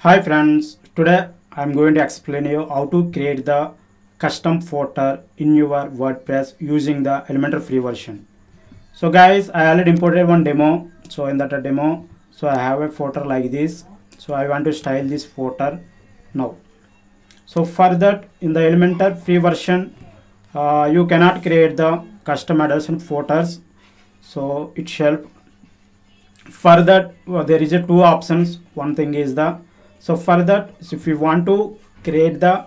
Hi friends, today I'm going to explain you how to create the custom footer in your WordPress using the Elementor free version. So guys, I already imported one demo. So in that demo, I have a footer like this. So I want to style this footer now. So for that, in the Elementor free version, you cannot create the custom addition footers. So it shall for that there is a two options. One thing is the for that, if you want to create the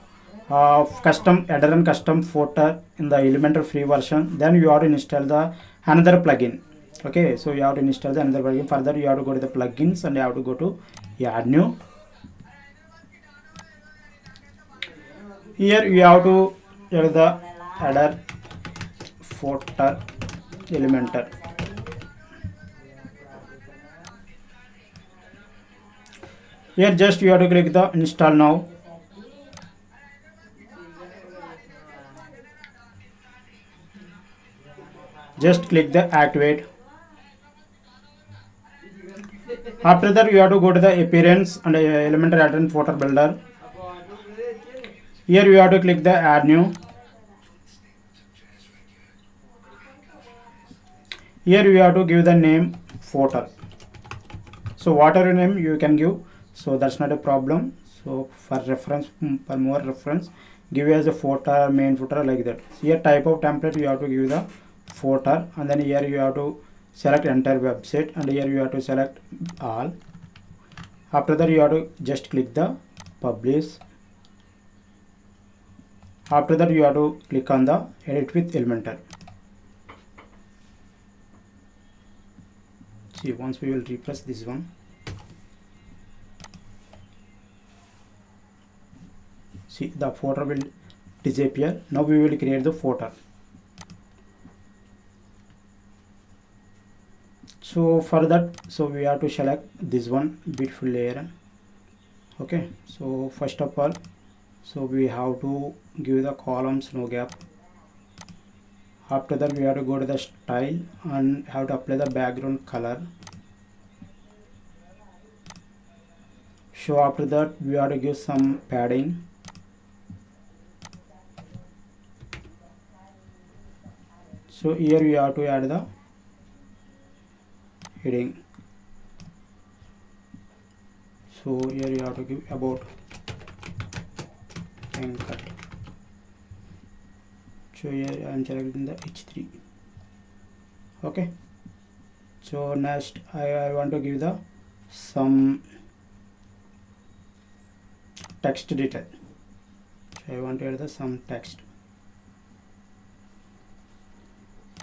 custom header and custom footer in the Elementor free version, then you have to install the another plugin. Okay, so you have to install the another plugin. Further you have to go to the plugins and you have to go to add new. Here you have to add the header footer Elementor. Here just you have to click the install now. Just click the activate. After that you have to go to the appearance and Elementor add and footer builder. Here you have to click the add new. Here you have to give the name footer. So whatever name you can give, so that's not a problem. So for reference, for more reference, give as a footer, main footer, like that. Here type of template you have to give the footer, and then here you have to select entire website, and here you have to select all. After that you have to just click the publish. After that you have to click on the edit with Elementor. See, once we will refresh this one, see the footer will disappear. Now we will create the footer. So for that, so we have to select this one, beautiful layer. Okay, so first of all, so we have to give the columns no gap. After that we have to go to the style and have to apply the background color. So after that we have to give some padding. So here we have to add the heading. So here you have to give about and cut. So here I am selecting the H3. Okay, so next I want to give the some text detail. So I want to add the some text.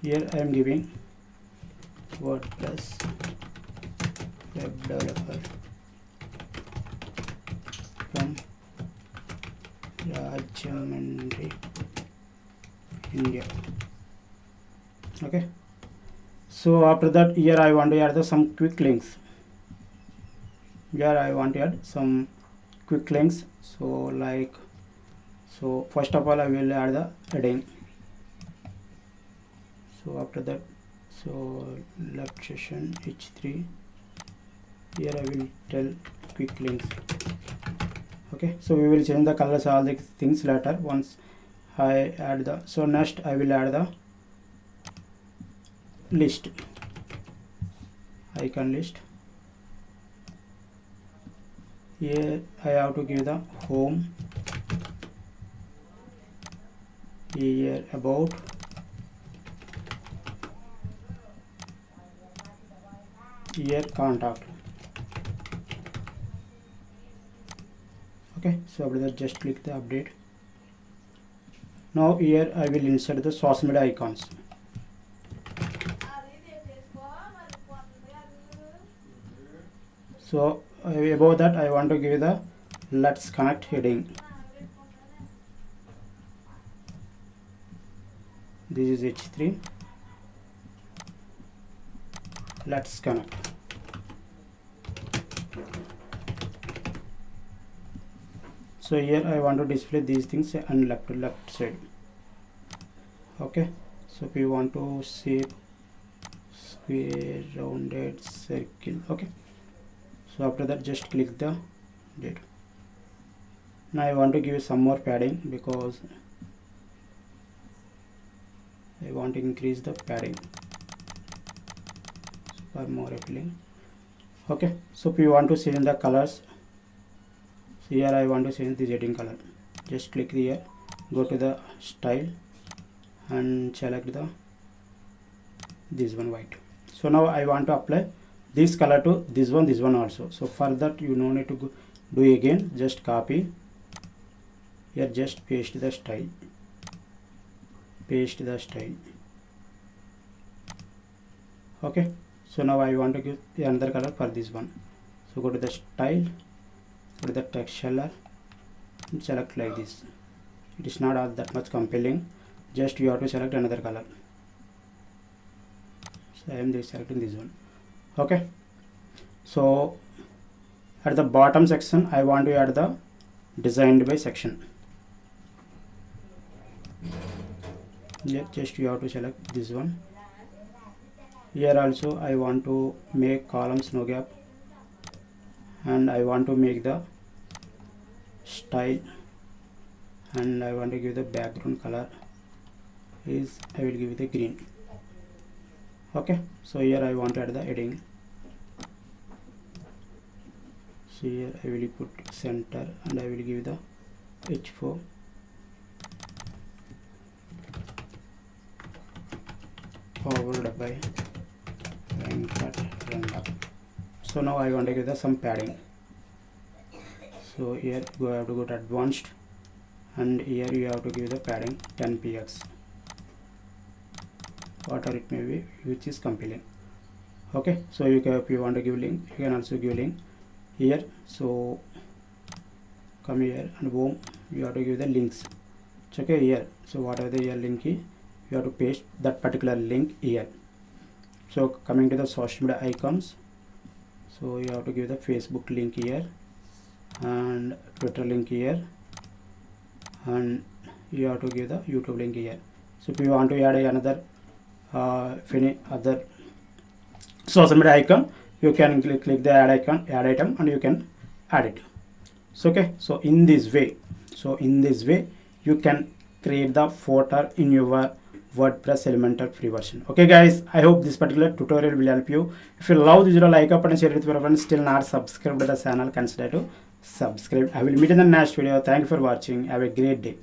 Here I am giving WordPress web developer from Rajahmundry, India. Okay, so after that here I want to add some quick links. Here I want to add some quick links. So like, so first of all I will add the heading. So after that, so left session H3. Here I will tell quick links. Okay, so we will change the colors, all the things later once I add the. So next I will add the list, icon list. Here I have to give the home, here about, here contact. Okay, so after that just click the update. Now here I will insert the social media icons. So above that I want to give the let's connect heading. This is H3, let's connect. So here I want to display these things on left side. Okay, so if you want to shape square, rounded, circle. Okay, so after that just click the did. Now I want to give some more padding because I want to increase the padding for more appealing. Okay, so if you want to change the colors, so here I want to change the heading color. Just click here, go to the style and select this one white. So now I want to apply this color to this one also. So for that you no need to do again, just copy here, just paste the style, okay. So now I want to give another color for this one. So go to the style, go to the text color and select like this. It is not all that much compelling, just you have to select another color. So I am selecting this one, okay. So at the bottom section I want to add the designed by section. Just you have to select this one. Here also I want to make columns no gap, and I want to make the style, and I want to give the background color is, I will give the green, okay. So here I want to add the heading. So here I will put center and I will give the H4, followed by Venkat. So now I want to give the some padding. So here you have to go to advanced, and here you have to give the padding 10 px, whatever it may be, which is compelling, okay. So you can, if you want to give link, you can also give link here. So come here and boom, you have to give the links, it's okay here. So whatever the here link is, you have to paste that particular link here. So coming to the social media icons, so you have to give the Facebook link here and Twitter link here, and you have to give the YouTube link here. So if you want to add another any other social media icon, you can click the add item and you can add it. So okay, so in this way you can create the footer in your WordPress Elementor free version. Okay guys, I hope this particular tutorial will help you. If you love this video, like up and share it with your friends. Still not subscribed to the channel, consider to subscribe. I will meet in the next video. Thank you for watching. Have a great day.